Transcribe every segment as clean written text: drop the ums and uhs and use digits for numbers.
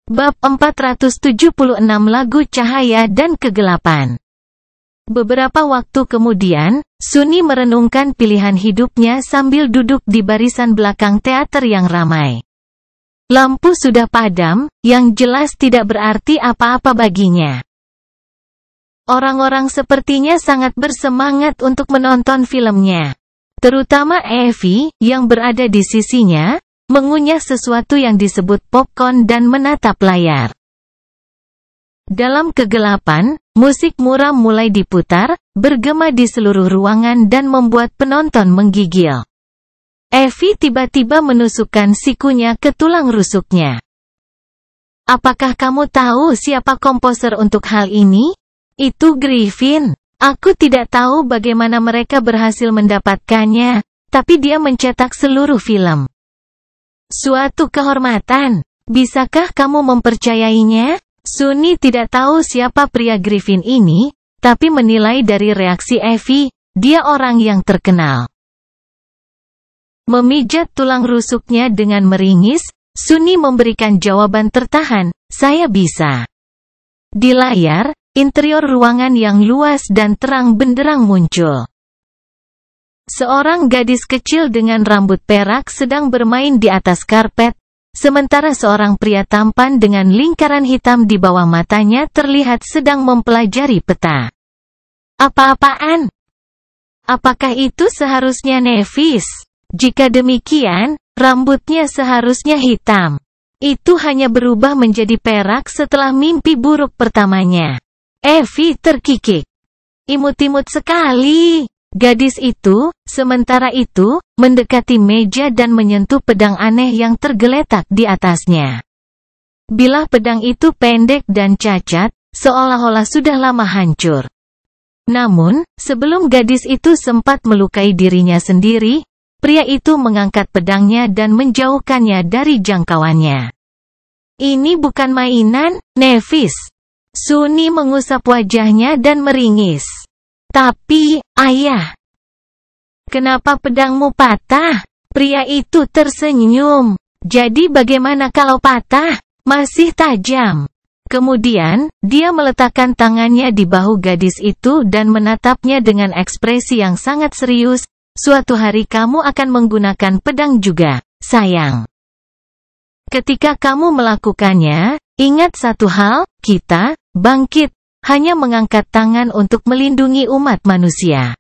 Bab 476 Lagu Cahaya dan Kegelapan. Beberapa waktu kemudian, Sunni merenungkan pilihan hidupnya sambil duduk di barisan belakang teater yang ramai. Lampu sudah padam, yang jelas tidak berarti apa-apa baginya. Orang-orang sepertinya sangat bersemangat untuk menonton filmnya. Terutama Evie, yang berada di sisinya, mengunyah sesuatu yang disebut popcorn dan menatap layar. Dalam kegelapan, musik muram mulai diputar, bergema di seluruh ruangan dan membuat penonton menggigil. Evie tiba-tiba menusukkan sikunya ke tulang rusuknya. Apakah kamu tahu siapa komposer untuk hal ini? Itu Griffin. Aku tidak tahu bagaimana mereka berhasil mendapatkannya, tapi dia mencetak seluruh film. Suatu kehormatan. Bisakah kamu mempercayainya? Sunni tidak tahu siapa pria Griffin ini, tapi menilai dari reaksi Evie, dia orang yang terkenal. Memijat tulang rusuknya dengan meringis, Sunni memberikan jawaban tertahan, saya bisa. Di layar, interior ruangan yang luas dan terang benderang muncul. Seorang gadis kecil dengan rambut perak sedang bermain di atas karpet, sementara seorang pria tampan dengan lingkaran hitam di bawah matanya terlihat sedang mempelajari peta. Apa-apaan? Apakah itu seharusnya Nevis? Jika demikian, rambutnya seharusnya hitam. Itu hanya berubah menjadi perak setelah mimpi buruk pertamanya. Evie terkikik. Imut-imut sekali. Gadis itu, sementara itu, mendekati meja dan menyentuh pedang aneh yang tergeletak di atasnya. Bilah pedang itu pendek dan cacat, seolah-olah sudah lama hancur. Namun, sebelum gadis itu sempat melukai dirinya sendiri, pria itu mengangkat pedangnya dan menjauhkannya dari jangkauannya. Ini bukan mainan, Nevis. Sunni mengusap wajahnya dan meringis. Tapi, ayah, kenapa pedangmu patah? Pria itu tersenyum. Jadi bagaimana kalau patah? Masih tajam. Kemudian, dia meletakkan tangannya di bahu gadis itu dan menatapnya dengan ekspresi yang sangat serius. Suatu hari kamu akan menggunakan pedang juga, sayang. Ketika kamu melakukannya, ingat satu hal, kita, bangkit. Hanya mengangkat tangan untuk melindungi umat manusia.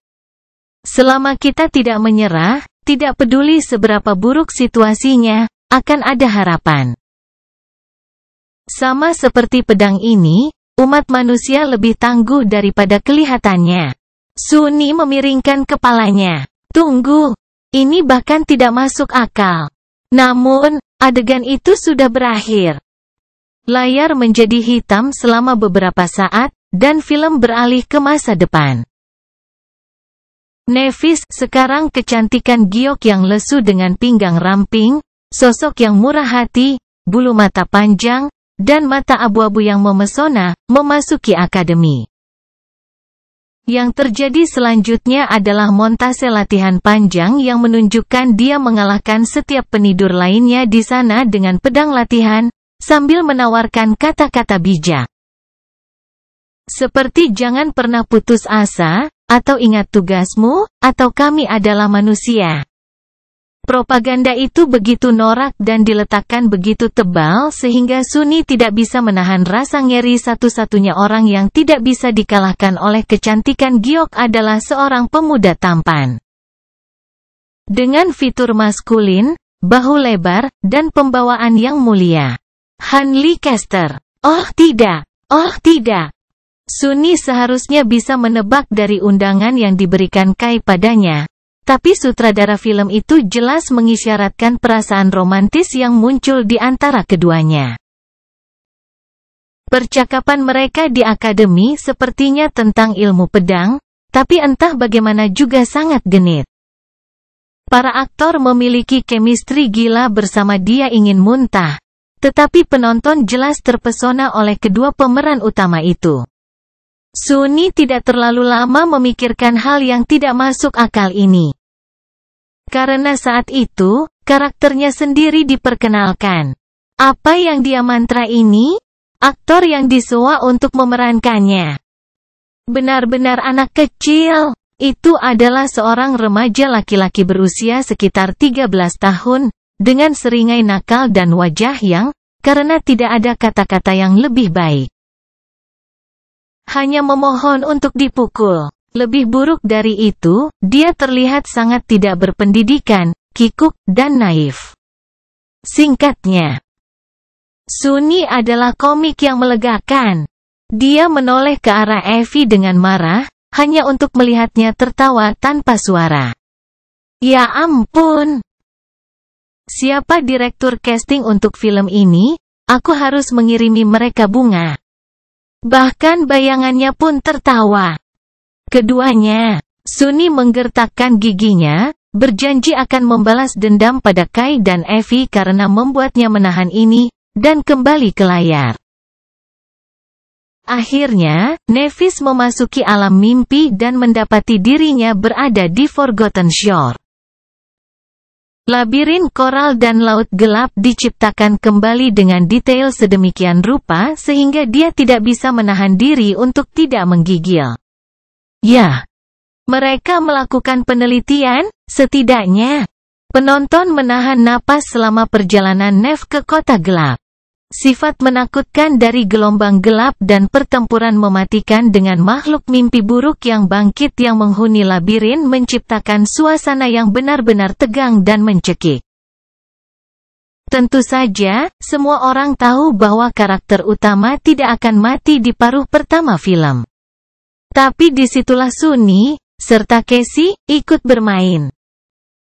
Selama kita tidak menyerah, tidak peduli seberapa buruk situasinya, akan ada harapan. Sama seperti pedang ini, umat manusia lebih tangguh daripada kelihatannya. Sunni memiringkan kepalanya. Tunggu, ini bahkan tidak masuk akal. Namun, adegan itu sudah berakhir. Layar menjadi hitam selama beberapa saat, dan film beralih ke masa depan. Nevis, sekarang kecantikan giok yang lesu dengan pinggang ramping, sosok yang murah hati, bulu mata panjang, dan mata abu-abu yang memesona, memasuki akademi. Yang terjadi selanjutnya adalah montase latihan panjang yang menunjukkan dia mengalahkan setiap penidur lainnya di sana dengan pedang latihan, sambil menawarkan kata-kata bijak. Seperti jangan pernah putus asa, atau ingat tugasmu, atau kami adalah manusia. Propaganda itu begitu norak dan diletakkan begitu tebal sehingga Sunni tidak bisa menahan rasa ngeri. Satu-satunya orang yang tidak bisa dikalahkan oleh kecantikan giok adalah seorang pemuda tampan. Dengan fitur maskulin, bahu lebar, dan pembawaan yang mulia. Hanley Kester. Oh tidak, oh tidak. Sunni seharusnya bisa menebak dari undangan yang diberikan Kai padanya. Tapi sutradara film itu jelas mengisyaratkan perasaan romantis yang muncul di antara keduanya. Percakapan mereka di akademi sepertinya tentang ilmu pedang, tapi entah bagaimana juga sangat genit. Para aktor memiliki chemistry gila bersama dia ingin muntah. Tetapi penonton jelas terpesona oleh kedua pemeran utama itu. Sunni tidak terlalu lama memikirkan hal yang tidak masuk akal ini. Karena saat itu, karakternya sendiri diperkenalkan. Apa yang dia mantra ini? Aktor yang disewa untuk memerankannya benar-benar anak kecil. Itu adalah seorang remaja laki-laki berusia sekitar 13 tahun, dengan seringai nakal dan wajah yang, karena tidak ada kata-kata yang lebih baik, hanya memohon untuk dipukul. Lebih buruk dari itu, dia terlihat sangat tidak berpendidikan, kikuk, dan naif. Singkatnya, Sunny adalah komik yang melegakan. Dia menoleh ke arah Evie dengan marah, hanya untuk melihatnya tertawa tanpa suara. Ya ampun! Siapa direktur casting untuk film ini? Aku harus mengirimi mereka bunga. Bahkan bayangannya pun tertawa. Keduanya, Sunny menggertakkan giginya, berjanji akan membalas dendam pada Kai dan Evie karena membuatnya menahan ini, dan kembali ke layar. Akhirnya, Nevis memasuki alam mimpi dan mendapati dirinya berada di Forgotten Shore. Labirin koral dan laut gelap diciptakan kembali dengan detail sedemikian rupa sehingga dia tidak bisa menahan diri untuk tidak menggigil. Ya, mereka melakukan penelitian, setidaknya. Penonton menahan napas selama perjalanan Nev ke kota gelap. Sifat menakutkan dari gelombang gelap dan pertempuran mematikan dengan makhluk mimpi buruk yang bangkit yang menghuni labirin menciptakan suasana yang benar-benar tegang dan mencekik. Tentu saja, semua orang tahu bahwa karakter utama tidak akan mati di paruh pertama film. Tapi disitulah Sunny, serta Casey, ikut bermain.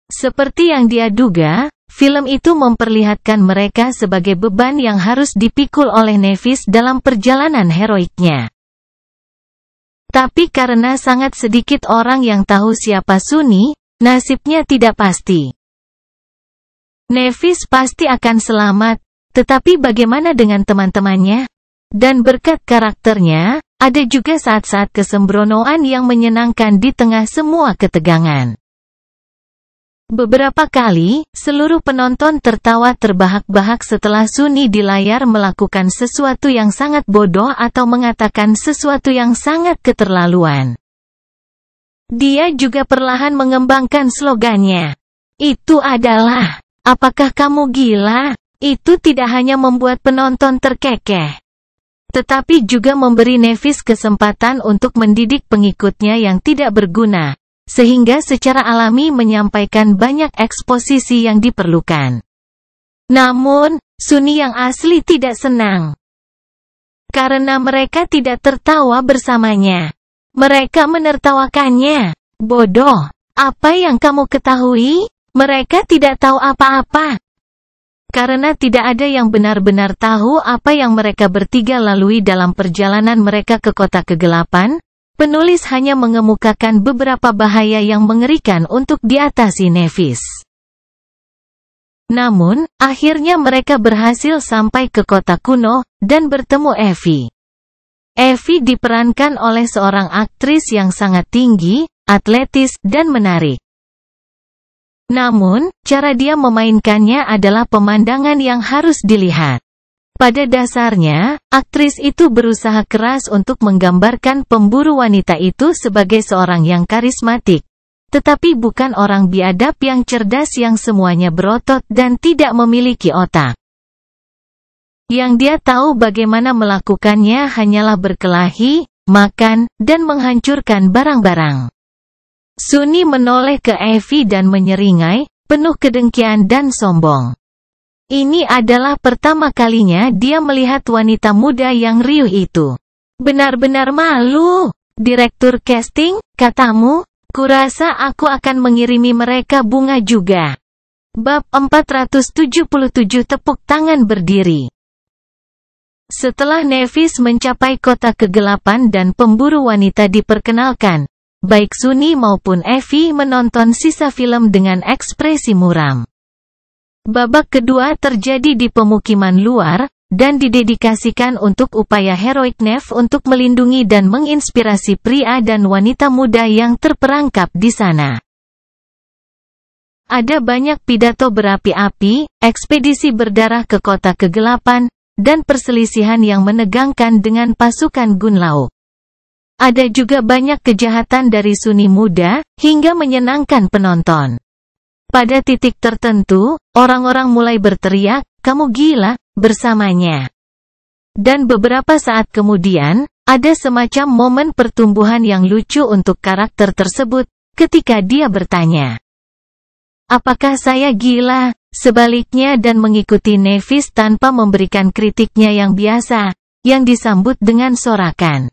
Seperti yang dia duga, film itu memperlihatkan mereka sebagai beban yang harus dipikul oleh Nevis dalam perjalanan heroiknya. Tapi karena sangat sedikit orang yang tahu siapa Sunny, nasibnya tidak pasti. Nevis pasti akan selamat, tetapi bagaimana dengan teman-temannya? Dan berkat karakternya, ada juga saat-saat kesembronoan yang menyenangkan di tengah semua ketegangan. Beberapa kali, seluruh penonton tertawa terbahak-bahak setelah Sunny di layar melakukan sesuatu yang sangat bodoh atau mengatakan sesuatu yang sangat keterlaluan. Dia juga perlahan mengembangkan slogannya. Itu adalah, apakah kamu gila? Itu tidak hanya membuat penonton terkekeh, tetapi juga memberi Nevis kesempatan untuk mendidik pengikutnya yang tidak berguna, sehingga secara alami menyampaikan banyak eksposisi yang diperlukan. Namun, Sunny yang asli tidak senang. Karena mereka tidak tertawa bersamanya. Mereka menertawakannya. Bodoh, apa yang kamu ketahui? Mereka tidak tahu apa-apa. Karena tidak ada yang benar-benar tahu apa yang mereka bertiga lalui dalam perjalanan mereka ke kota kegelapan, penulis hanya mengemukakan beberapa bahaya yang mengerikan untuk diatasi Nevis. Namun, akhirnya mereka berhasil sampai ke kota kuno, dan bertemu Evie. Evie diperankan oleh seorang aktris yang sangat tinggi, atletis, dan menarik. Namun, cara dia memainkannya adalah pemandangan yang harus dilihat. Pada dasarnya, aktris itu berusaha keras untuk menggambarkan pemburu wanita itu sebagai seorang yang karismatik, tetapi bukan orang biadab yang cerdas yang semuanya berotot dan tidak memiliki otak. Yang dia tahu bagaimana melakukannya hanyalah berkelahi, makan, dan menghancurkan barang-barang. Sunny menoleh ke Evie dan menyeringai, penuh kedengkian dan sombong. Ini adalah pertama kalinya dia melihat wanita muda yang riuh itu. Benar-benar malu. Direktur casting, katamu, kurasa aku akan mengirimi mereka bunga juga. Bab 477 tepuk tangan berdiri. Setelah Nevis mencapai kota kegelapan dan pemburu wanita diperkenalkan, baik Sunny maupun Evie menonton sisa film dengan ekspresi muram. Babak kedua terjadi di pemukiman luar, dan didedikasikan untuk upaya heroik Nev untuk melindungi dan menginspirasi pria dan wanita muda yang terperangkap di sana. Ada banyak pidato berapi-api, ekspedisi berdarah ke kota kegelapan, dan perselisihan yang menegangkan dengan pasukan Gun Lauk. Ada juga banyak kejahatan dari Sunni muda, hingga menyenangkan penonton. Pada titik tertentu, orang-orang mulai berteriak, "Kamu gila," bersamanya. Dan beberapa saat kemudian, ada semacam momen pertumbuhan yang lucu untuk karakter tersebut, ketika dia bertanya, "Apakah saya gila?" Sebaliknya dan mengikuti Nevis tanpa memberikan kritiknya yang biasa, yang disambut dengan sorakan.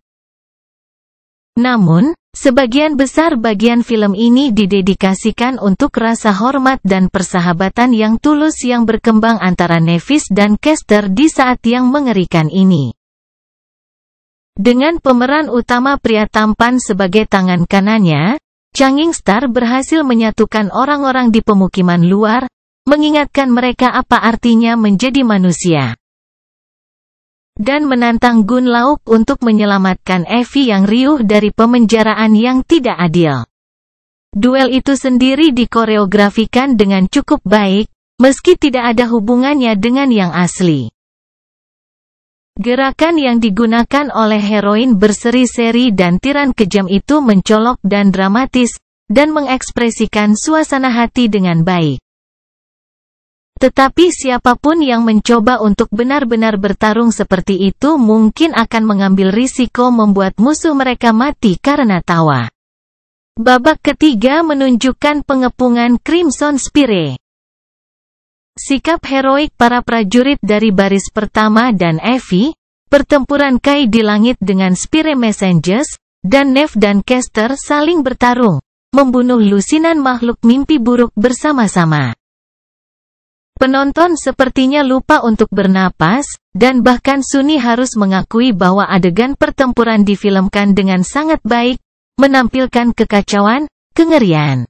Namun, sebagian besar bagian film ini didedikasikan untuk rasa hormat dan persahabatan yang tulus yang berkembang antara Nevis dan Kester di saat yang mengerikan ini. Dengan pemeran utama pria tampan sebagai tangan kanannya, Changing Star berhasil menyatukan orang-orang di pemukiman luar, mengingatkan mereka apa artinya menjadi manusia, dan menantang Gun Lauk untuk menyelamatkan Evie yang riuh dari pemenjaraan yang tidak adil. Duel itu sendiri dikoreografikan dengan cukup baik, meski tidak ada hubungannya dengan yang asli. Gerakan yang digunakan oleh heroin berseri-seri dan tiran kejam itu mencolok dan dramatis, dan mengekspresikan suasana hati dengan baik. Tetapi siapapun yang mencoba untuk benar-benar bertarung seperti itu mungkin akan mengambil risiko membuat musuh mereka mati karena tawa. Babak ketiga menunjukkan pengepungan Crimson Spire. Sikap heroik para prajurit dari baris pertama dan Evie, pertempuran Kai di langit dengan Spire Messengers, dan Neve dan Kester saling bertarung, membunuh lusinan makhluk mimpi buruk bersama-sama. Penonton sepertinya lupa untuk bernapas, dan bahkan Sunni harus mengakui bahwa adegan pertempuran difilmkan dengan sangat baik, menampilkan kekacauan, kengerian,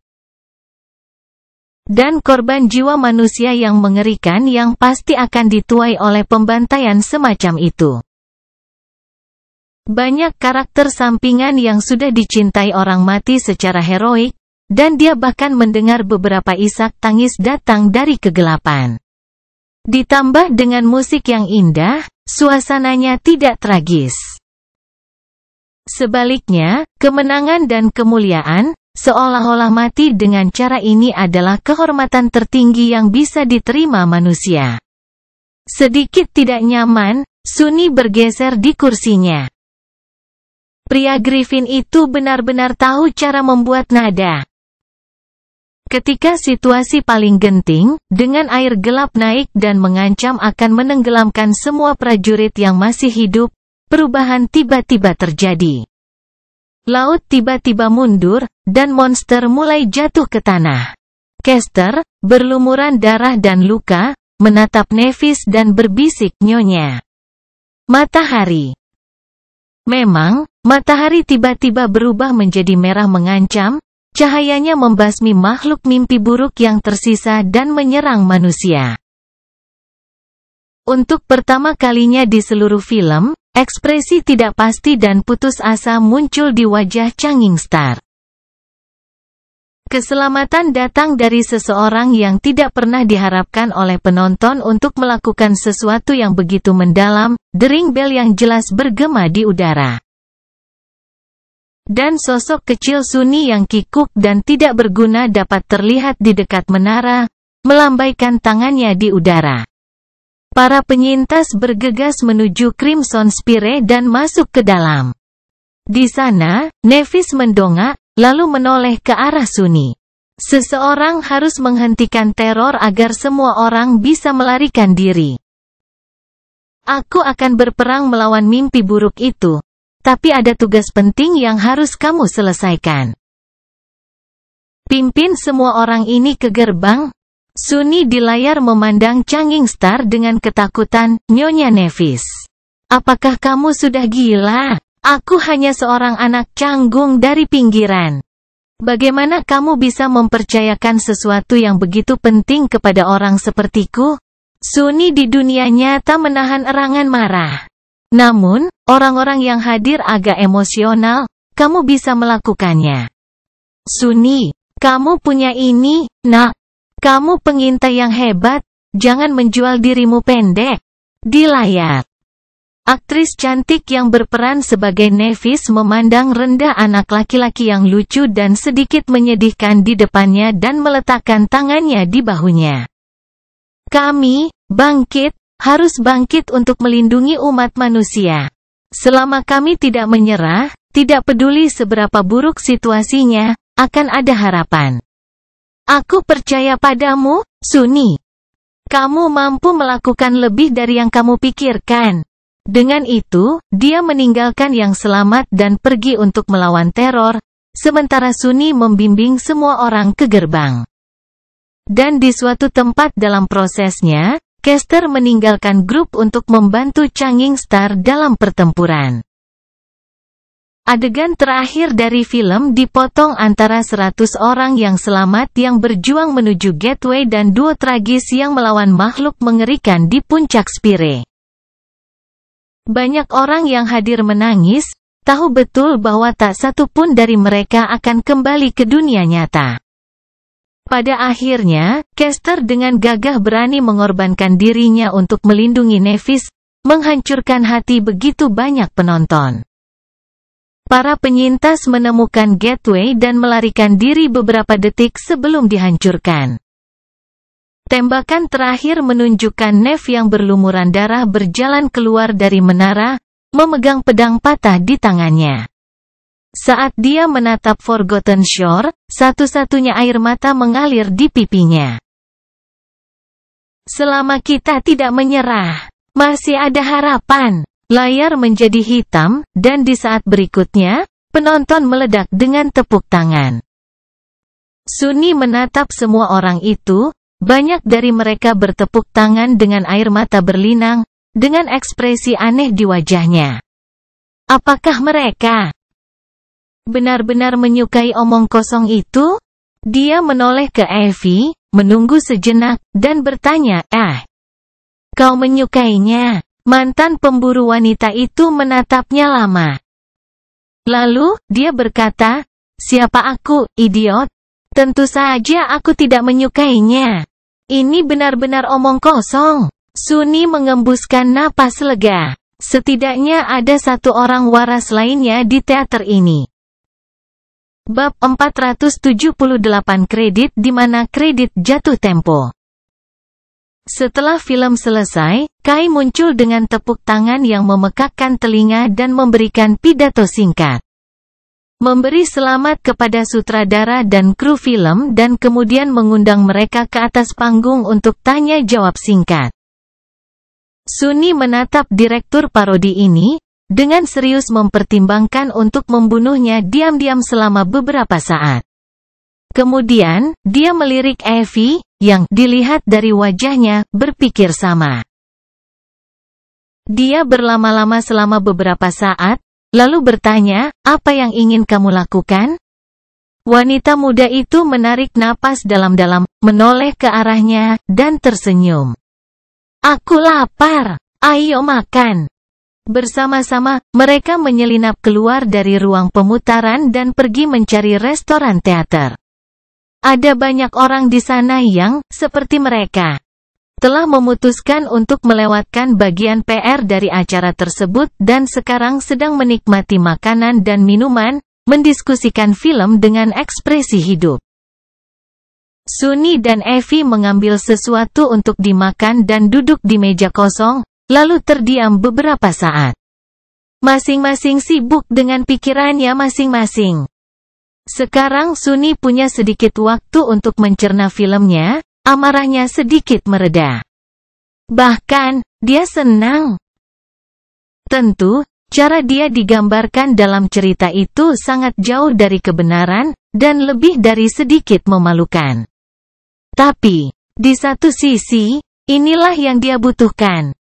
dan korban jiwa manusia yang mengerikan yang pasti akan dituai oleh pembantaian semacam itu. Banyak karakter sampingan yang sudah dicintai orang mati secara heroik, dan dia bahkan mendengar beberapa isak tangis datang dari kegelapan. Ditambah dengan musik yang indah, suasananya tidak tragis. Sebaliknya, kemenangan dan kemuliaan, seolah-olah mati dengan cara ini adalah kehormatan tertinggi yang bisa diterima manusia. Sedikit tidak nyaman, Sunni bergeser di kursinya. Pria Griffin itu benar-benar tahu cara membuat nada. Ketika situasi paling genting, dengan air gelap naik dan mengancam akan menenggelamkan semua prajurit yang masih hidup, perubahan tiba-tiba terjadi. Laut tiba-tiba mundur, dan monster mulai jatuh ke tanah. Kester, berlumuran darah dan luka, menatap Nevis dan berbisik, "Nyonya. Matahari." Memang, matahari tiba-tiba berubah menjadi merah mengancam, cahayanya membasmi makhluk mimpi buruk yang tersisa dan menyerang manusia. Untuk pertama kalinya di seluruh film, ekspresi tidak pasti dan putus asa muncul di wajah Changing Star. Keselamatan datang dari seseorang yang tidak pernah diharapkan oleh penonton untuk melakukan sesuatu yang begitu mendalam, dering bel yang jelas bergema di udara. Dan sosok kecil Sunni yang kikuk dan tidak berguna dapat terlihat di dekat menara, melambaikan tangannya di udara. Para penyintas bergegas menuju Crimson Spire dan masuk ke dalam. Di sana, Nevis mendongak, lalu menoleh ke arah Sunni. Seseorang harus menghentikan teror agar semua orang bisa melarikan diri. Aku akan berperang melawan mimpi buruk itu. Tapi ada tugas penting yang harus kamu selesaikan. Pimpin semua orang ini ke gerbang. Sunni di layar memandang Changing Star dengan ketakutan, "Nyonya Nevis. Apakah kamu sudah gila? Aku hanya seorang anak canggung dari pinggiran. Bagaimana kamu bisa mempercayakan sesuatu yang begitu penting kepada orang sepertiku?" Sunni di dunia nyata menahan erangan marah. Namun, orang-orang yang hadir agak emosional, "Kamu bisa melakukannya. Sunni, kamu punya ini, nak." Kamu pengintai yang hebat, jangan menjual dirimu pendek. Di layar, aktris cantik yang berperan sebagai Nevis memandang rendah anak laki-laki yang lucu dan sedikit menyedihkan di depannya dan meletakkan tangannya di bahunya. Kami, bangkit, harus bangkit untuk melindungi umat manusia. Selama kami tidak menyerah, tidak peduli seberapa buruk situasinya, akan ada harapan. Aku percaya padamu, Sunni. Kamu mampu melakukan lebih dari yang kamu pikirkan. Dengan itu, dia meninggalkan yang selamat dan pergi untuk melawan teror, sementara Sunni membimbing semua orang ke gerbang. Dan di suatu tempat dalam prosesnya, Caster meninggalkan grup untuk membantu Changing Star dalam pertempuran. Adegan terakhir dari film dipotong antara 100 orang yang selamat yang berjuang menuju Gateway dan duo tragis yang melawan makhluk mengerikan di puncak Spire. Banyak orang yang hadir menangis, tahu betul bahwa tak satu pun dari mereka akan kembali ke dunia nyata. Pada akhirnya, Caster dengan gagah berani mengorbankan dirinya untuk melindungi Nevis, menghancurkan hati begitu banyak penonton. Para penyintas menemukan Gateway dan melarikan diri beberapa detik sebelum dihancurkan. Tembakan terakhir menunjukkan Neve yang berlumuran darah berjalan keluar dari menara, memegang pedang patah di tangannya. Saat dia menatap Forgotten Shore, satu-satunya air mata mengalir di pipinya. Selama kita tidak menyerah, masih ada harapan. Layar menjadi hitam, dan di saat berikutnya, penonton meledak dengan tepuk tangan. Sunni menatap semua orang itu, banyak dari mereka bertepuk tangan dengan air mata berlinang, dengan ekspresi aneh di wajahnya. Apakah mereka benar-benar menyukai omong kosong itu? Dia menoleh ke Evie, menunggu sejenak, dan bertanya, kau menyukainya? Mantan pemburu wanita itu menatapnya lama. Lalu, dia berkata, siapa aku, idiot? Tentu saja aku tidak menyukainya. Ini benar-benar omong kosong. Sunni mengembuskan napas lega. Setidaknya ada satu orang waras lainnya di teater ini. Bab 478 kredit di mana kredit jatuh tempo. Setelah film selesai, Kai muncul dengan tepuk tangan yang memekakkan telinga dan memberikan pidato singkat. Memberi selamat kepada sutradara dan kru film dan kemudian mengundang mereka ke atas panggung untuk tanya jawab singkat. Sunni menatap direktur parodi ini, dengan serius mempertimbangkan untuk membunuhnya diam-diam selama beberapa saat. Kemudian, dia melirik Evie, yang dilihat dari wajahnya, berpikir sama. Dia berlama-lama selama beberapa saat, lalu bertanya, apa yang ingin kamu lakukan? Wanita muda itu menarik napas dalam-dalam, menoleh ke arahnya, dan tersenyum. Aku lapar, ayo makan. Bersama-sama, mereka menyelinap keluar dari ruang pemutaran dan pergi mencari restoran teater. Ada banyak orang di sana yang, seperti mereka, telah memutuskan untuk melewatkan bagian PR dari acara tersebut dan sekarang sedang menikmati makanan dan minuman, mendiskusikan film dengan ekspresi hidup. Sunni dan Evie mengambil sesuatu untuk dimakan dan duduk di meja kosong, lalu terdiam beberapa saat. Masing-masing sibuk dengan pikirannya masing-masing. Sekarang Sunni punya sedikit waktu untuk mencerna filmnya, amarahnya sedikit mereda. Bahkan, dia senang. Tentu, cara dia digambarkan dalam cerita itu sangat jauh dari kebenaran, dan lebih dari sedikit memalukan. Tapi, di satu sisi, inilah yang dia butuhkan.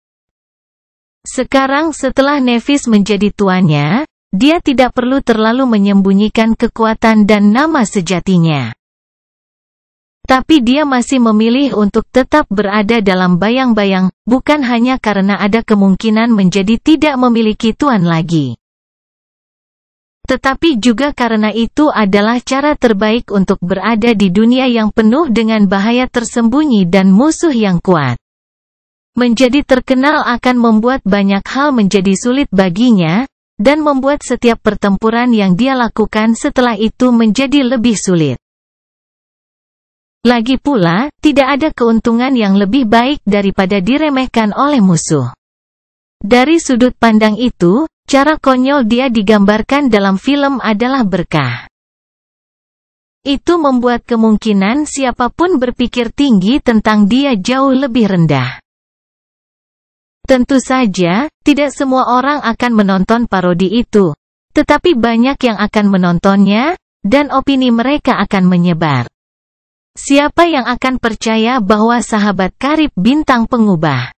Sekarang setelah Nevis menjadi tuannya, dia tidak perlu terlalu menyembunyikan kekuatan dan nama sejatinya. Tapi dia masih memilih untuk tetap berada dalam bayang-bayang, bukan hanya karena ada kemungkinan menjadi tidak memiliki tuan lagi. tetapi juga karena itu adalah cara terbaik untuk berada di dunia yang penuh dengan bahaya tersembunyi dan musuh yang kuat. Menjadi terkenal akan membuat banyak hal menjadi sulit baginya, dan membuat setiap pertempuran yang dia lakukan setelah itu menjadi lebih sulit. Lagi pula, tidak ada keuntungan yang lebih baik daripada diremehkan oleh musuh. Dari sudut pandang itu, cara konyol dia digambarkan dalam film adalah berkah. Itu membuat kemungkinan siapapun berpikir tinggi tentang dia jauh lebih rendah. Tentu saja, tidak semua orang akan menonton parodi itu, tetapi banyak yang akan menontonnya, dan opini mereka akan menyebar. Siapa yang akan percaya bahwa sahabat karib bintang pengubah?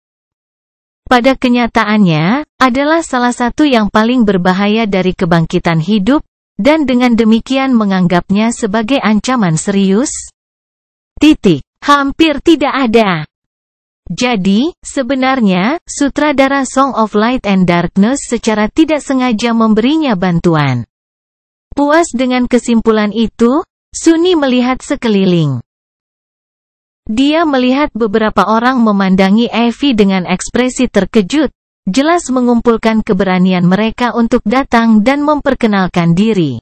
Pada kenyataannya, adalah salah satu yang paling berbahaya dari kebangkitan hidup, dan dengan demikian menganggapnya sebagai ancaman serius? Hampir tidak ada. Jadi, sebenarnya, sutradara Song of Light and Darkness secara tidak sengaja memberinya bantuan. Puas dengan kesimpulan itu, Sunni melihat sekeliling. Dia melihat beberapa orang memandangi Evie dengan ekspresi terkejut, jelas mengumpulkan keberanian mereka untuk datang dan memperkenalkan diri.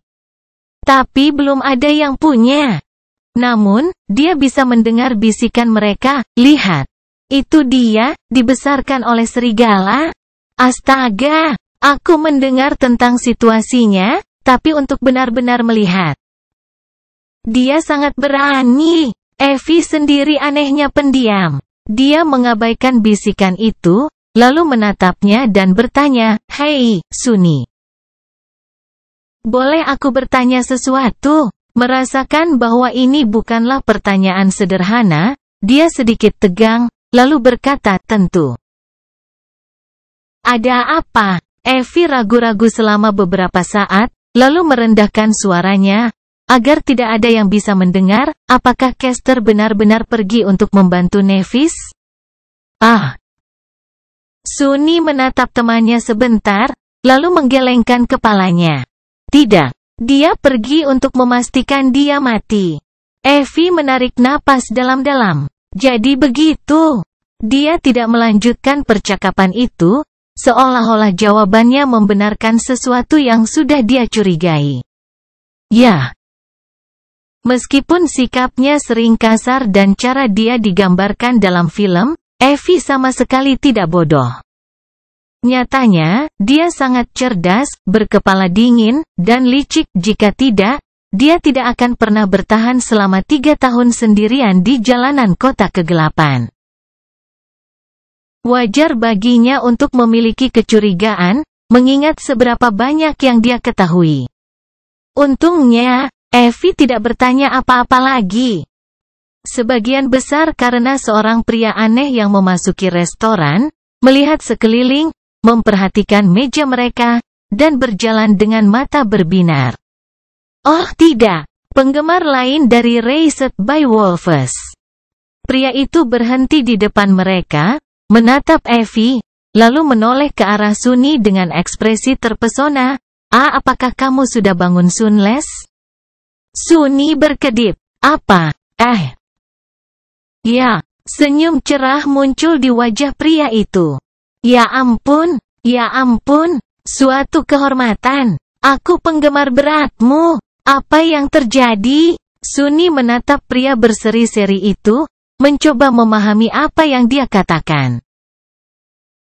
Tapi belum ada yang punya. Namun, dia bisa mendengar bisikan mereka, "Lihat. Itu dia, dibesarkan oleh serigala." Astaga, aku mendengar tentang situasinya, tapi untuk benar-benar melihat. Dia sangat berani. Evie sendiri anehnya pendiam. Dia mengabaikan bisikan itu, lalu menatapnya dan bertanya, "Hei, Sunni. Boleh aku bertanya sesuatu?" Merasakan bahwa ini bukanlah pertanyaan sederhana, dia sedikit tegang, lalu berkata, "Tentu." "Ada apa?" Evie ragu-ragu selama beberapa saat, lalu merendahkan suaranya, agar tidak ada yang bisa mendengar. "Apakah Caster benar-benar pergi untuk membantu Nevis?" Sunni menatap temannya sebentar, lalu menggelengkan kepalanya. "Tidak. Dia pergi untuk memastikan dia mati." Evie menarik napas dalam-dalam. "Jadi begitu." Dia tidak melanjutkan percakapan itu, seolah-olah jawabannya membenarkan sesuatu yang sudah dia curigai. "Ya." Meskipun sikapnya sering kasar dan cara dia digambarkan dalam film, Evie sama sekali tidak bodoh. Nyatanya, dia sangat cerdas, berkepala dingin, dan licik. Jika tidak, dia tidak akan pernah bertahan selama 3 tahun sendirian di jalanan kota kegelapan. Wajar baginya untuk memiliki kecurigaan, mengingat seberapa banyak yang dia ketahui. Untungnya, Evie tidak bertanya apa-apa lagi. Sebagian besar karena seorang pria aneh yang memasuki restoran, melihat sekeliling, memperhatikan meja mereka, dan berjalan dengan mata berbinar. Oh tidak, penggemar lain dari Raised by Wolves. Pria itu berhenti di depan mereka, menatap Evie, lalu menoleh ke arah Sunni dengan ekspresi terpesona. Apakah kamu sudah bangun, Sunles?" Sunni berkedip. "Apa? Ya." Senyum cerah muncul di wajah pria itu. Ya ampun, suatu kehormatan. Aku penggemar beratmu. Apa yang terjadi?" Sunni menatap pria berseri-seri itu, mencoba memahami apa yang dia katakan.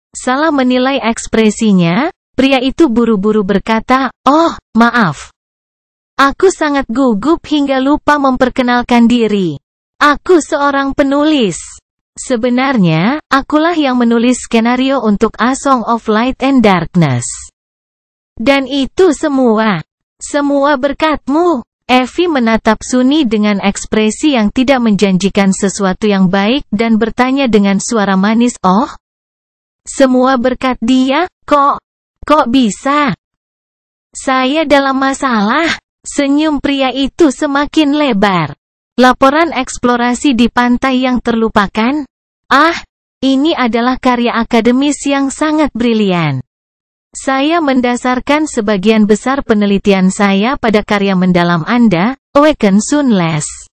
Salah menilai ekspresinya, pria itu buru-buru berkata, "Oh, maaf. Aku sangat gugup hingga lupa memperkenalkan diri. Aku seorang penulis. Sebenarnya, akulah yang menulis skenario untuk A Song of Light and Darkness. Dan itu semua berkatmu." Evie menatap Sunni dengan ekspresi yang tidak menjanjikan sesuatu yang baik dan bertanya dengan suara manis, "Oh? Semua berkat dia? Kok bisa? Saya dalam masalah?" Senyum pria itu semakin lebar. "Laporan eksplorasi di pantai yang terlupakan? Ini adalah karya akademis yang sangat brilian. Saya mendasarkan sebagian besar penelitian saya pada karya mendalam Anda, Awaken Soon-less.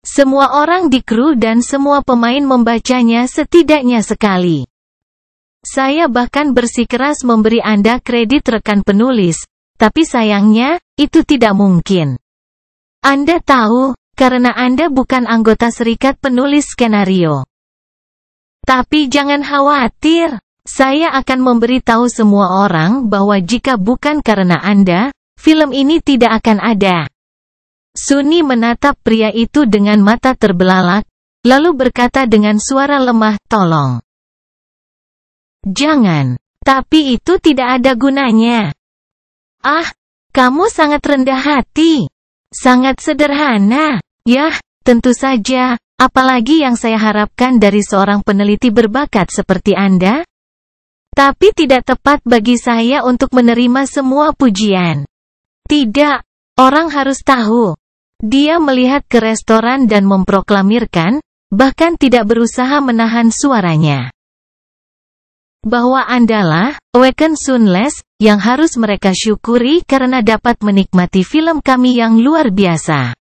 Semua orang di kru dan semua pemain membacanya setidaknya sekali. Saya bahkan bersikeras memberi Anda kredit rekan penulis, tapi sayangnya, itu tidak mungkin. Anda tahu, karena Anda bukan anggota serikat penulis skenario. Tapi jangan khawatir, saya akan memberitahu semua orang bahwa jika bukan karena Anda, film ini tidak akan ada. Sunny menatap pria itu dengan mata terbelalak, lalu berkata dengan suara lemah, tolong. Jangan, tapi itu tidak ada gunanya. Ah, kamu sangat rendah hati. Sangat sederhana. Yah, tentu saja, apalagi yang saya harapkan dari seorang peneliti berbakat seperti Anda. Tapi tidak tepat bagi saya untuk menerima semua pujian. Tidak, orang harus tahu. Dia melihat ke restoran dan memproklamirkan, bahkan tidak berusaha menahan suaranya. Bahwa Andalah, Awaken Soon-less, yang harus mereka syukuri karena dapat menikmati film kami yang luar biasa.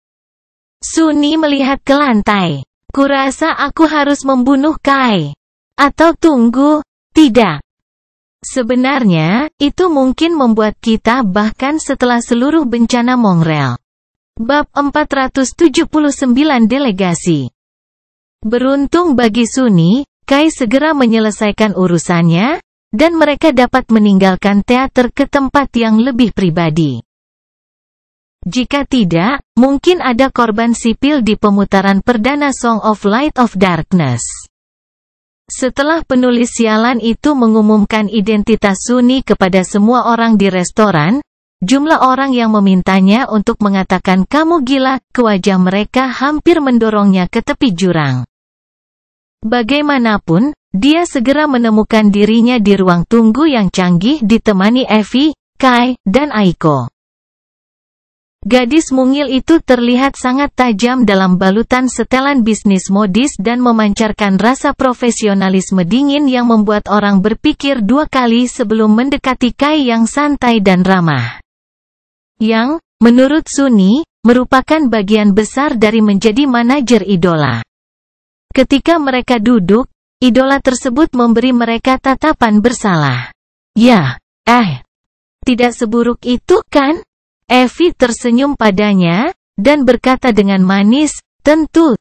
Sunny melihat ke lantai. Kurasa aku harus membunuh Kai. Atau tunggu, tidak. Sebenarnya, itu mungkin membuat kita bahkan setelah seluruh bencana Mongrel. Bab 479 Delegasi. Beruntung bagi Sunny, Kai segera menyelesaikan urusannya, dan mereka dapat meninggalkan teater ke tempat yang lebih pribadi. Jika tidak, mungkin ada korban sipil di pemutaran perdana Song of Light of Darkness. Setelah penulis sialan itu mengumumkan identitas Sunny kepada semua orang di restoran, jumlah orang yang memintanya untuk mengatakan kamu gila, ke wajah mereka hampir mendorongnya ke tepi jurang. Bagaimanapun, dia segera menemukan dirinya di ruang tunggu yang canggih ditemani Evie, Kai, dan Aiko. Gadis mungil itu terlihat sangat tajam dalam balutan setelan bisnis modis dan memancarkan rasa profesionalisme dingin yang membuat orang berpikir dua kali sebelum mendekati Kai yang santai dan ramah. Yang, menurut Sunny, merupakan bagian besar dari menjadi manajer idola. Ketika mereka duduk, idola tersebut memberi mereka tatapan bersalah. Ya, tidak seburuk itu kan? Evie tersenyum padanya, dan berkata dengan manis, tentu.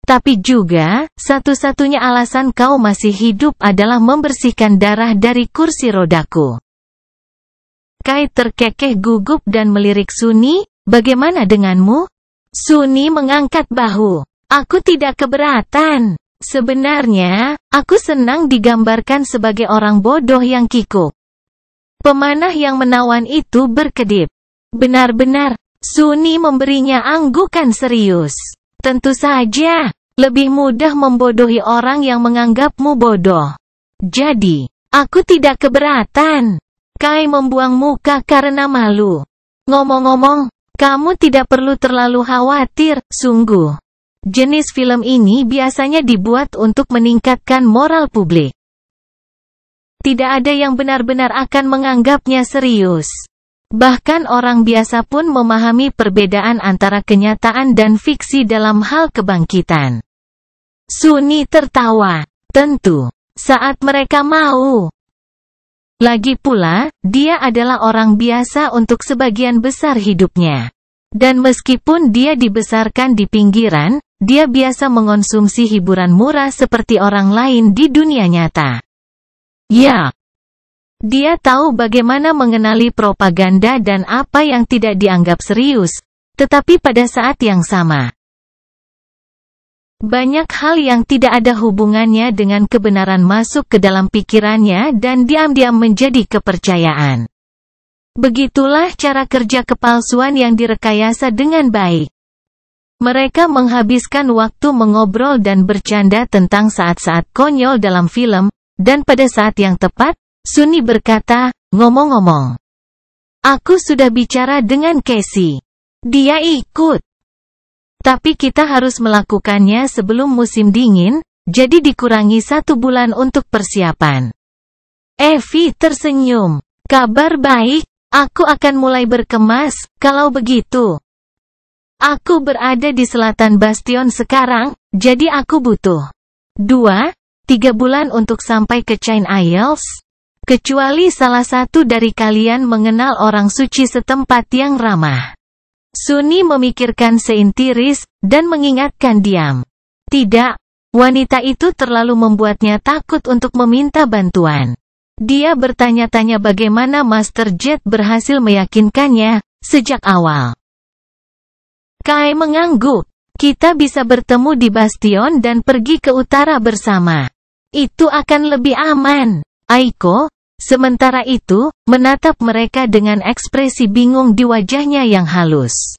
Tapi juga, satu-satunya alasan kau masih hidup adalah membersihkan darah dari kursi rodaku. Kai terkekeh gugup dan melirik Sunny, bagaimana denganmu? Sunny mengangkat bahu. Aku tidak keberatan. Sebenarnya, aku senang digambarkan sebagai orang bodoh yang kikuk. Pemanah yang menawan itu berkedip. Benar-benar, Sunny memberinya anggukan serius. Tentu saja, lebih mudah membodohi orang yang menganggapmu bodoh. Jadi, aku tidak keberatan. Kai membuang muka karena malu. Ngomong-ngomong, kamu tidak perlu terlalu khawatir, sungguh. Jenis film ini biasanya dibuat untuk meningkatkan moral publik. Tidak ada yang benar-benar akan menganggapnya serius. Bahkan orang biasa pun memahami perbedaan antara kenyataan dan fiksi dalam hal kebangkitan. Sunny tertawa. Tentu, saat mereka mau. Lagi pula, dia adalah orang biasa untuk sebagian besar hidupnya. Dan meskipun dia dibesarkan di pinggiran, dia biasa mengonsumsi hiburan murah seperti orang lain di dunia nyata. Ya, dia tahu bagaimana mengenali propaganda dan apa yang tidak dianggap serius, tetapi pada saat yang sama, banyak hal yang tidak ada hubungannya dengan kebenaran masuk ke dalam pikirannya dan diam-diam menjadi kepercayaan. Begitulah cara kerja kepalsuan yang direkayasa dengan baik. Mereka menghabiskan waktu mengobrol dan bercanda tentang saat-saat konyol dalam film, dan pada saat yang tepat, Sunny berkata, ngomong-ngomong, aku sudah bicara dengan Casey. Dia ikut. Tapi kita harus melakukannya sebelum musim dingin, jadi dikurangi 1 bulan untuk persiapan. Evie tersenyum. Kabar baik, aku akan mulai berkemas, kalau begitu. Aku berada di selatan Bastion sekarang, jadi aku butuh 2-3 bulan untuk sampai ke Chain Isles. Kecuali salah satu dari kalian mengenal orang suci setempat yang ramah. Sunny memikirkan seintiris, dan mengingatkan diam. Tidak, wanita itu terlalu membuatnya takut untuk meminta bantuan. Dia bertanya-tanya bagaimana Master Jet berhasil meyakinkannya, sejak awal. Kai mengangguk. Kita bisa bertemu di Bastion dan pergi ke utara bersama. Itu akan lebih aman. Aiko, sementara itu, menatap mereka dengan ekspresi bingung di wajahnya yang halus.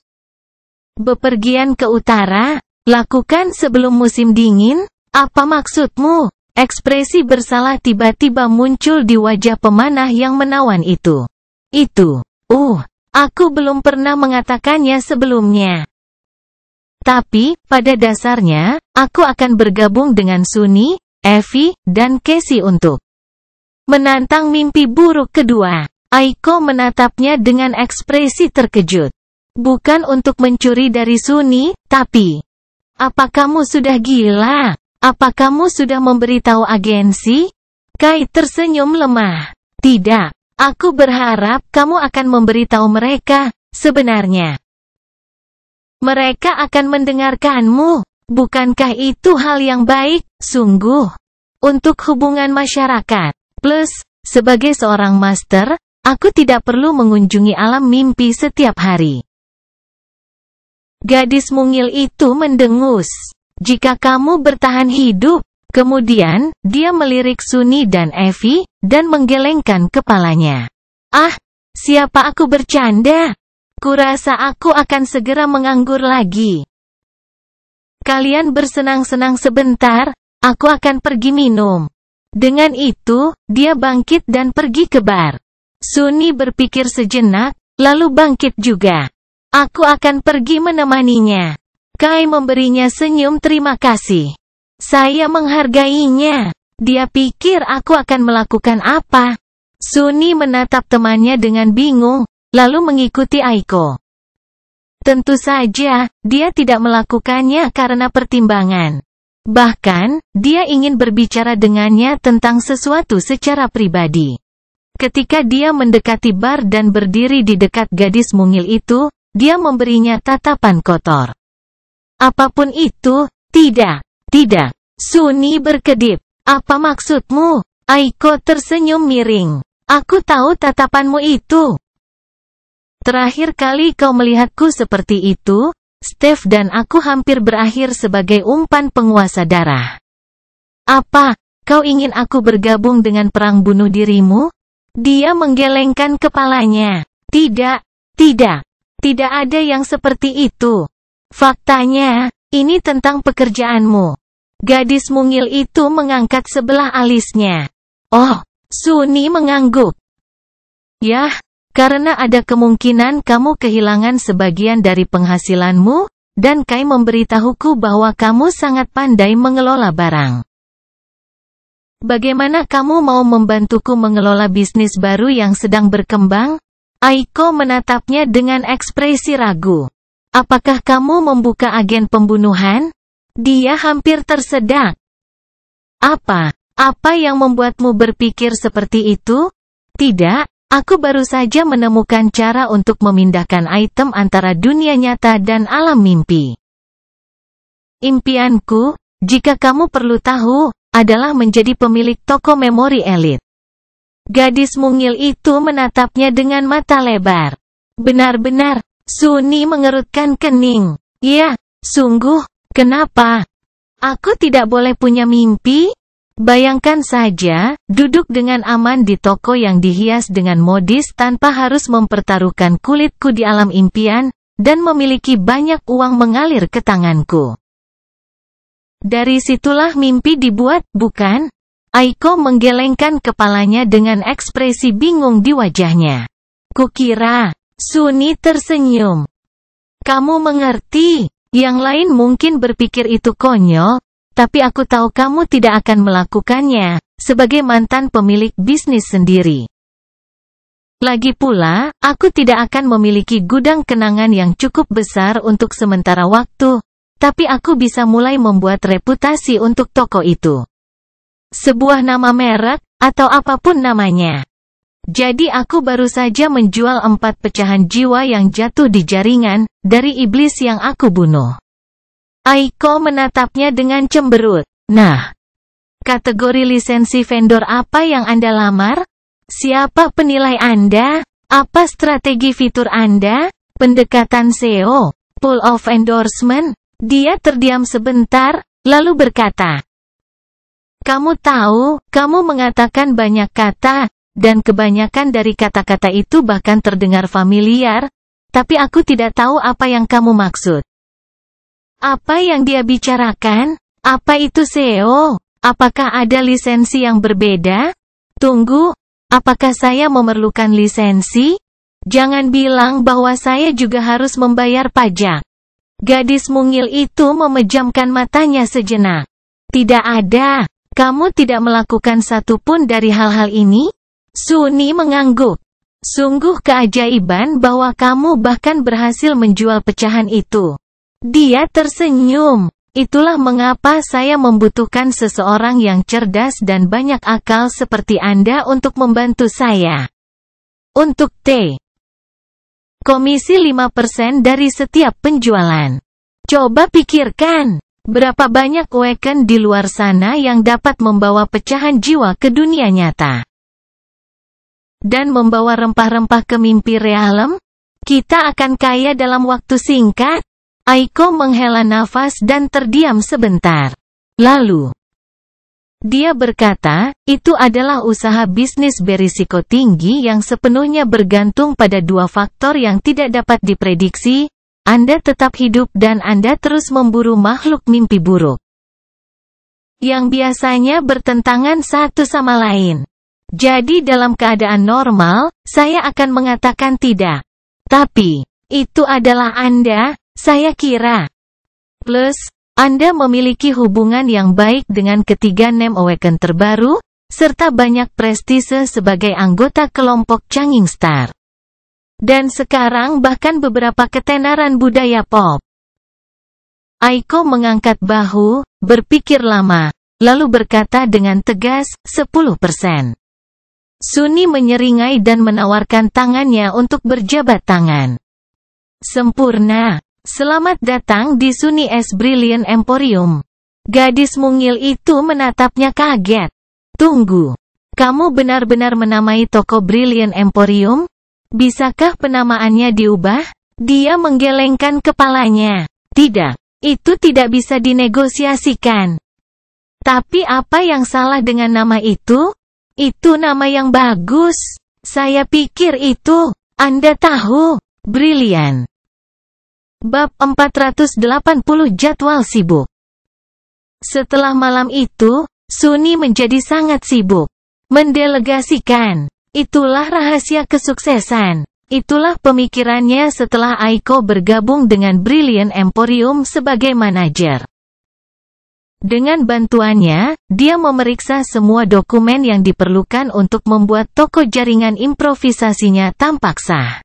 Bepergian ke utara? Lakukan sebelum musim dingin? Apa maksudmu? Ekspresi bersalah tiba-tiba muncul di wajah pemanah yang menawan itu. Aku belum pernah mengatakannya sebelumnya. Tapi, pada dasarnya, aku akan bergabung dengan Sunny, Evie, dan Casey untuk menantang mimpi buruk kedua. Aiko menatapnya dengan ekspresi terkejut. Bukan untuk mencuri dari Sunny, tapi... Apa kamu sudah gila? Apa kamu sudah memberitahu agensi? Kai tersenyum lemah. Tidak, aku berharap kamu akan memberitahu mereka, sebenarnya. Mereka akan mendengarkanmu. Bukankah itu hal yang baik, sungguh? Untuk hubungan masyarakat. Plus, sebagai seorang master, aku tidak perlu mengunjungi alam mimpi setiap hari. Gadis mungil itu mendengus. Jika kamu bertahan hidup. Kemudian, dia melirik Sunny dan Evie, dan menggelengkan kepalanya. Siapa aku bercanda? Kurasa aku akan segera menganggur lagi. Kalian bersenang-senang sebentar, aku akan pergi minum. Dengan itu, dia bangkit dan pergi ke bar. Sunny berpikir sejenak, lalu bangkit juga. Aku akan pergi menemaninya. Kai memberinya senyum terima kasih. Saya menghargainya. Dia pikir aku akan melakukan apa? Sunny menatap temannya dengan bingung, lalu mengikuti Aiko. Tentu saja, dia tidak melakukannya karena pertimbangan. Bahkan, dia ingin berbicara dengannya tentang sesuatu secara pribadi. Ketika dia mendekati bar dan berdiri di dekat gadis mungil itu, dia memberinya tatapan kotor. Apapun itu, tidak. Sunny berkedip. Apa maksudmu? Aiko tersenyum miring. Aku tahu tatapanmu itu. Terakhir kali kau melihatku seperti itu, Steph dan aku hampir berakhir sebagai umpan penguasa darah. Apa, kau ingin aku bergabung dengan perang bunuh dirimu? Dia menggelengkan kepalanya. Tidak ada yang seperti itu. Faktanya, ini tentang pekerjaanmu. Gadis mungil itu mengangkat sebelah alisnya. Sunny mengangguk. Yah, karena ada kemungkinan kamu kehilangan sebagian dari penghasilanmu, dan Kai memberitahuku bahwa kamu sangat pandai mengelola barang. Bagaimana kamu mau membantuku mengelola bisnis baru yang sedang berkembang? Aiko menatapnya dengan ekspresi ragu. Apakah kamu membuka agen pembunuhan? Dia hampir tersedak. Apa yang membuatmu berpikir seperti itu? Tidak, aku baru saja menemukan cara untuk memindahkan item antara dunia nyata dan alam mimpi. Impianku, jika kamu perlu tahu, adalah menjadi pemilik toko memori elit. Gadis mungil itu menatapnya dengan mata lebar. Benar-benar, Sunny mengerutkan kening. Ya, sungguh, kenapa? Aku tidak boleh punya mimpi? Bayangkan saja, duduk dengan aman di toko yang dihias dengan modis tanpa harus mempertaruhkan kulitku di alam impian, dan memiliki banyak uang mengalir ke tanganku. Dari situlah mimpi dibuat, bukan? Aiko menggelengkan kepalanya dengan ekspresi bingung di wajahnya. Kukira, Sunny tersenyum. Kamu mengerti, yang lain mungkin berpikir itu konyol, tapi aku tahu kamu tidak akan melakukannya, sebagai mantan pemilik bisnis sendiri. Lagi pula, aku tidak akan memiliki gudang kenangan yang cukup besar untuk sementara waktu, tapi aku bisa mulai membuat reputasi untuk toko itu. Sebuah nama merek, atau apapun namanya. Jadi aku baru saja menjual 4 pecahan jiwa yang jatuh di jaringan, dari iblis yang aku bunuh. Aiko menatapnya dengan cemberut. Nah, kategori lisensi vendor apa yang Anda lamar? Siapa penilai Anda? Apa strategi fitur Anda? Pendekatan SEO? Pool of endorsement? Dia terdiam sebentar, lalu berkata, "Kamu tahu, kamu mengatakan banyak kata, dan kebanyakan dari kata-kata itu bahkan terdengar familiar, tapi aku tidak tahu apa yang kamu maksud." Apa yang dia bicarakan? Apa itu SEO? Apakah ada lisensi yang berbeda? Tunggu, apakah saya memerlukan lisensi? Jangan bilang bahwa saya juga harus membayar pajak. Gadis mungil itu memejamkan matanya sejenak. Tidak ada. Kamu tidak melakukan satu pun dari hal-hal ini? Suni mengangguk. Sungguh keajaiban bahwa kamu bahkan berhasil menjual pecahan itu. Dia tersenyum. Itulah mengapa saya membutuhkan seseorang yang cerdas dan banyak akal seperti Anda untuk membantu saya. Untuk T. Komisi 5% dari setiap penjualan. Coba pikirkan, berapa banyak Waken di luar sana yang dapat membawa pecahan jiwa ke dunia nyata. Dan membawa rempah-rempah ke mimpi realem? Kita akan kaya dalam waktu singkat. Aiko menghela nafas dan terdiam sebentar. Lalu, dia berkata, itu adalah usaha bisnis berisiko tinggi yang sepenuhnya bergantung pada 2 faktor yang tidak dapat diprediksi, Anda tetap hidup dan Anda terus memburu makhluk mimpi buruk. Yang biasanya bertentangan satu sama lain. Jadi dalam keadaan normal, saya akan mengatakan tidak. Tapi, itu adalah Anda. Saya kira. Plus, Anda memiliki hubungan yang baik dengan ketiga Name Awaken terbaru, serta banyak prestise sebagai anggota kelompok Changing Star. Dan sekarang bahkan beberapa ketenaran budaya pop. Aiko mengangkat bahu, berpikir lama, lalu berkata dengan tegas, 10%. Suni menyeringai dan menawarkan tangannya untuk berjabat tangan. Sempurna. Selamat datang di Suni S Brilliant Emporium. Gadis mungil itu menatapnya kaget. Tunggu. Kamu benar-benar menamai toko Brilliant Emporium? Bisakah penamaannya diubah? Dia menggelengkan kepalanya. Tidak. Itu tidak bisa dinegosiasikan. Tapi apa yang salah dengan nama itu? Itu nama yang bagus. Saya pikir itu. Anda tahu. Brilliant. Bab 480 Jadwal Sibuk. Setelah malam itu, Suni menjadi sangat sibuk. Mendelegasikan. Itulah rahasia kesuksesan. Itulah pemikirannya setelah Aiko bergabung dengan Brilliant Emporium sebagai manajer. Dengan bantuannya, dia memeriksa semua dokumen yang diperlukan untuk membuat toko jaringan improvisasinya tampak sah.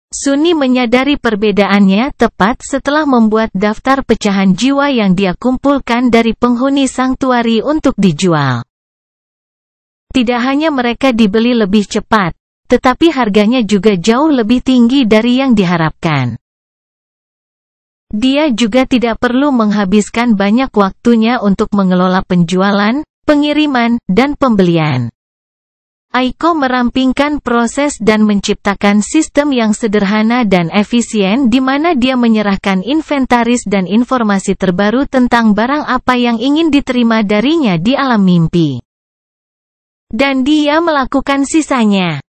Suni menyadari perbedaannya tepat setelah membuat daftar pecahan jiwa yang dia kumpulkan dari penghuni sanktuari untuk dijual. Tidak hanya mereka dibeli lebih cepat, tetapi harganya juga jauh lebih tinggi dari yang diharapkan. Dia juga tidak perlu menghabiskan banyak waktunya untuk mengelola penjualan, pengiriman, dan pembelian. Aiko merampingkan proses dan menciptakan sistem yang sederhana dan efisien di mana dia menyerahkan inventaris dan informasi terbaru tentang barang apa yang ingin diterima darinya di alam mimpi. Dan dia melakukan sisanya.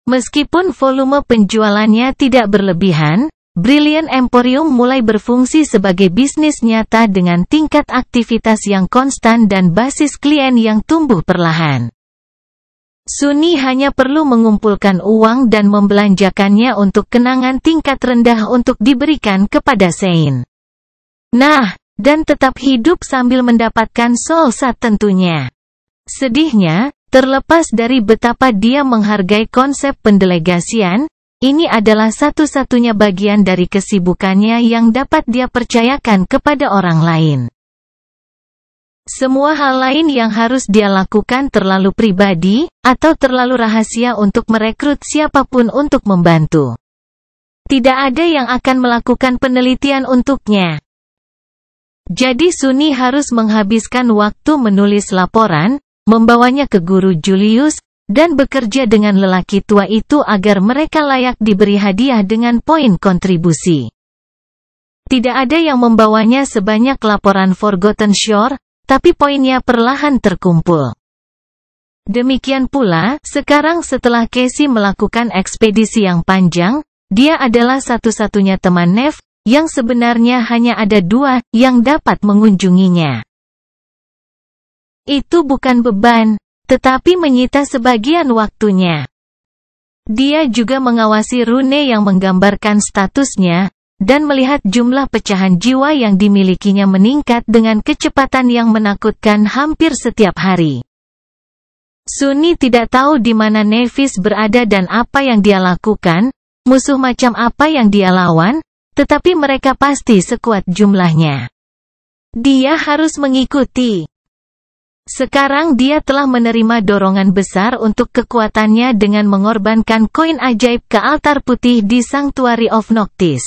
Meskipun volume penjualannya tidak berlebihan, Brilliant Emporium mulai berfungsi sebagai bisnis nyata dengan tingkat aktivitas yang konstan dan basis klien yang tumbuh perlahan. Suni hanya perlu mengumpulkan uang dan membelanjakannya untuk kenangan tingkat rendah untuk diberikan kepada Sein. Nah, dan tetap hidup sambil mendapatkan soul sat tentunya. Sedihnya, terlepas dari betapa dia menghargai konsep pendelegasian, ini adalah satu-satunya bagian dari kesibukannya yang dapat dia percayakan kepada orang lain. Semua hal lain yang harus dia lakukan terlalu pribadi, atau terlalu rahasia untuk merekrut siapapun untuk membantu. Tidak ada yang akan melakukan penelitian untuknya. Jadi Sunny harus menghabiskan waktu menulis laporan, membawanya ke guru Julius, dan bekerja dengan lelaki tua itu agar mereka layak diberi hadiah dengan poin kontribusi. Tidak ada yang membawanya sebanyak laporan Forgotten Shore, tapi poinnya perlahan terkumpul. Demikian pula, sekarang setelah Casey melakukan ekspedisi yang panjang, dia adalah satu-satunya teman Neve, yang sebenarnya hanya ada 2 yang dapat mengunjunginya. Itu bukan beban, tetapi menyita sebagian waktunya. Dia juga mengawasi rune yang menggambarkan statusnya, dan melihat jumlah pecahan jiwa yang dimilikinya meningkat dengan kecepatan yang menakutkan hampir setiap hari. Sunny tidak tahu di mana Nevis berada dan apa yang dia lakukan, musuh macam apa yang dia lawan, tetapi mereka pasti sekuat jumlahnya. Dia harus mengikuti. Sekarang dia telah menerima dorongan besar untuk kekuatannya dengan mengorbankan koin ajaib ke altar putih di Sanctuary of Noctis.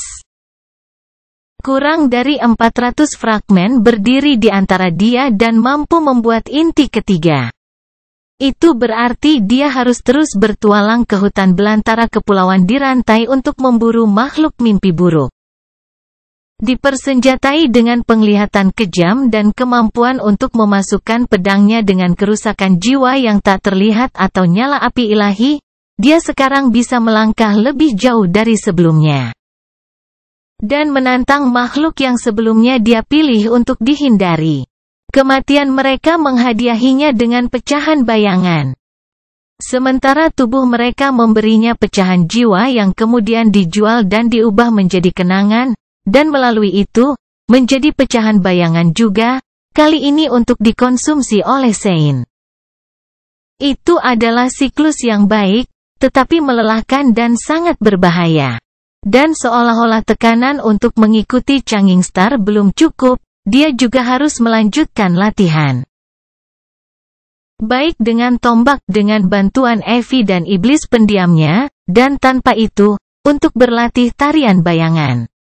Kurang dari 400 fragmen berdiri di antara dia dan mampu membuat inti ketiga. Itu berarti dia harus terus bertualang ke hutan belantara kepulauan dirantai untuk memburu makhluk mimpi buruk. Dipersenjatai dengan penglihatan kejam dan kemampuan untuk memasukkan pedangnya dengan kerusakan jiwa yang tak terlihat atau nyala api ilahi, dia sekarang bisa melangkah lebih jauh dari sebelumnya. Dan menantang makhluk yang sebelumnya dia pilih untuk dihindari. Kematian mereka menghadiahinya dengan pecahan bayangan. Sementara tubuh mereka memberinya pecahan jiwa yang kemudian dijual dan diubah menjadi kenangan, dan melalui itu, menjadi pecahan bayangan juga, kali ini untuk dikonsumsi oleh Sein. Itu adalah siklus yang baik, tetapi melelahkan dan sangat berbahaya. Dan seolah-olah tekanan untuk mengikuti Changing Star belum cukup, dia juga harus melanjutkan latihan. Baik dengan tombak dengan bantuan Evie dan iblis pendiamnya, dan tanpa itu, untuk berlatih tarian bayangan.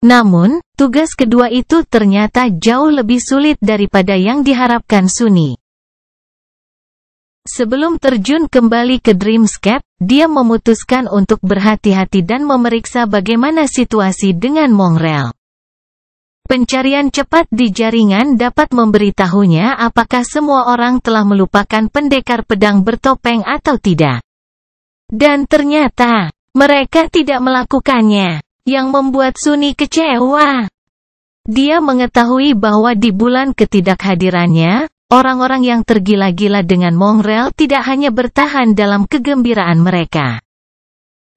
Namun, tugas kedua itu ternyata jauh lebih sulit daripada yang diharapkan Sunny. Sebelum terjun kembali ke Dreamscape, dia memutuskan untuk berhati-hati dan memeriksa bagaimana situasi dengan Mongrel. Pencarian cepat di jaringan dapat memberitahunya apakah semua orang telah melupakan pendekar pedang bertopeng atau tidak. Dan ternyata, mereka tidak melakukannya, yang membuat Sunny kecewa. Dia mengetahui bahwa di bulan ketidakhadirannya, orang-orang yang tergila-gila dengan Mongrel tidak hanya bertahan dalam kegembiraan mereka,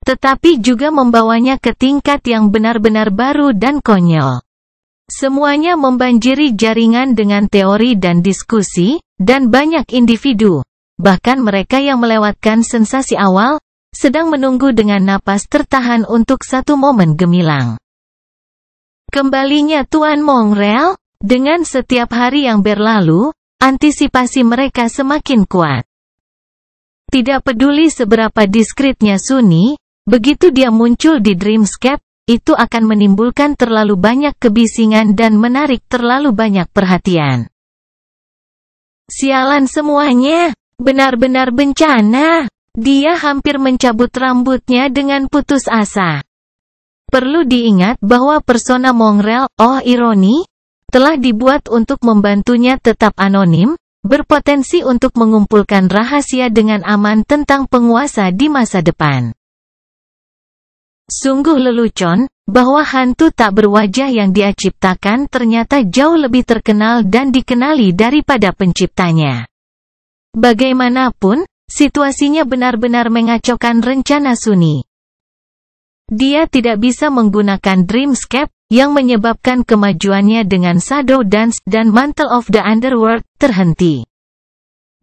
tetapi juga membawanya ke tingkat yang benar-benar baru dan konyol. Semuanya membanjiri jaringan dengan teori dan diskusi, dan banyak individu, bahkan mereka yang melewatkan sensasi awal, sedang menunggu dengan napas tertahan untuk satu momen gemilang. Kembalinya Tuan Mongrel, dengan setiap hari yang berlalu, antisipasi mereka semakin kuat. Tidak peduli seberapa diskretnya Sunny, begitu dia muncul di Dreamscape, itu akan menimbulkan terlalu banyak kebisingan dan menarik terlalu banyak perhatian. Sialan semuanya, benar-benar bencana. Dia hampir mencabut rambutnya dengan putus asa. Perlu diingat bahwa persona Mongrel, oh ironi, telah dibuat untuk membantunya tetap anonim, berpotensi untuk mengumpulkan rahasia dengan aman tentang penguasa di masa depan. Sungguh lelucon, bahwa hantu tak berwajah yang dia ciptakan ternyata jauh lebih terkenal dan dikenali daripada penciptanya. Bagaimanapun, situasinya benar-benar mengacaukan rencana Sunny. Dia tidak bisa menggunakan Dreamscape, yang menyebabkan kemajuannya dengan Shadow Dance dan Mantle of the Underworld terhenti.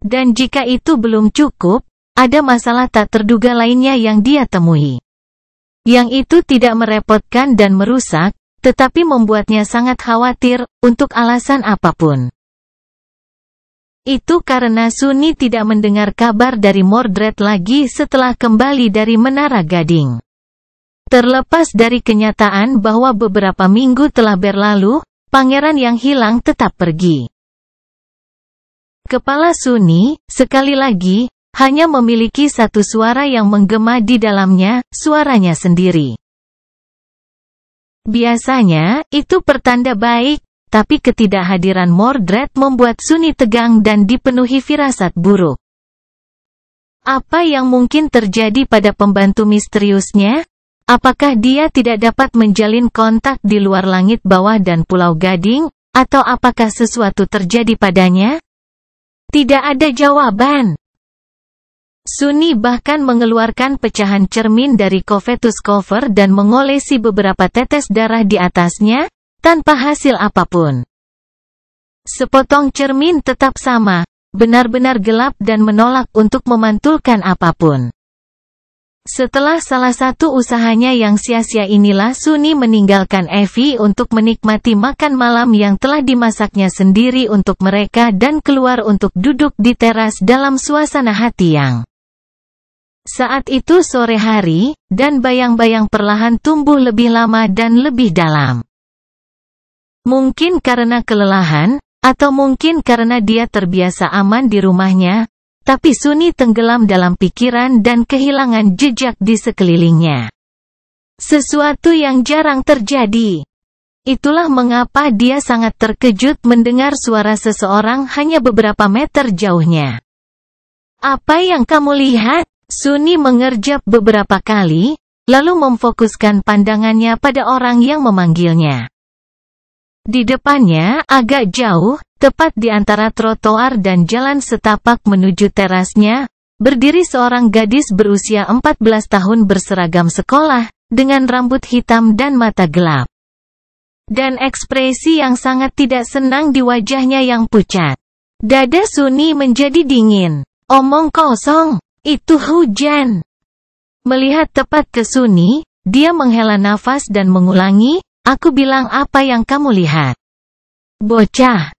Dan jika itu belum cukup, ada masalah tak terduga lainnya yang dia temui. Yang itu tidak merepotkan dan merusak, tetapi membuatnya sangat khawatir, untuk alasan apapun. Itu karena Sunny tidak mendengar kabar dari Mordred lagi setelah kembali dari Menara Gading. Terlepas dari kenyataan bahwa beberapa minggu telah berlalu, pangeran yang hilang tetap pergi. Kepala Sunny, sekali lagi, hanya memiliki satu suara yang menggema di dalamnya, suaranya sendiri. Biasanya, itu pertanda baik, tapi ketidakhadiran Mordred membuat Sunny tegang dan dipenuhi firasat buruk. Apa yang mungkin terjadi pada pembantu misteriusnya? Apakah dia tidak dapat menjalin kontak di luar langit bawah dan Pulau Gading, atau apakah sesuatu terjadi padanya? Tidak ada jawaban. Sunny bahkan mengeluarkan pecahan cermin dari Covetus Cover dan mengolesi beberapa tetes darah di atasnya, tanpa hasil apapun. Sepotong cermin tetap sama, benar-benar gelap dan menolak untuk memantulkan apapun. Setelah salah satu usahanya yang sia-sia inilah Sunny meninggalkan Evie untuk menikmati makan malam yang telah dimasaknya sendiri untuk mereka dan keluar untuk duduk di teras dalam suasana hati yang. Saat itu sore hari, dan bayang-bayang perlahan tumbuh lebih lama dan lebih dalam. Mungkin karena kelelahan, atau mungkin karena dia terbiasa aman di rumahnya, tapi Sunny tenggelam dalam pikiran dan kehilangan jejak di sekelilingnya. Sesuatu yang jarang terjadi. Itulah mengapa dia sangat terkejut mendengar suara seseorang hanya beberapa meter jauhnya. Apa yang kamu lihat? Sunny mengerjap beberapa kali, lalu memfokuskan pandangannya pada orang yang memanggilnya. Di depannya, agak jauh, tepat di antara trotoar dan jalan setapak menuju terasnya, berdiri seorang gadis berusia 14 tahun berseragam sekolah, dengan rambut hitam dan mata gelap. Dan ekspresi yang sangat tidak senang di wajahnya yang pucat. Dada Sunny menjadi dingin. Omong kosong, itu hujan. Melihat tepat ke Sunny, dia menghela nafas dan mengulangi, aku bilang apa yang kamu lihat. Bocah.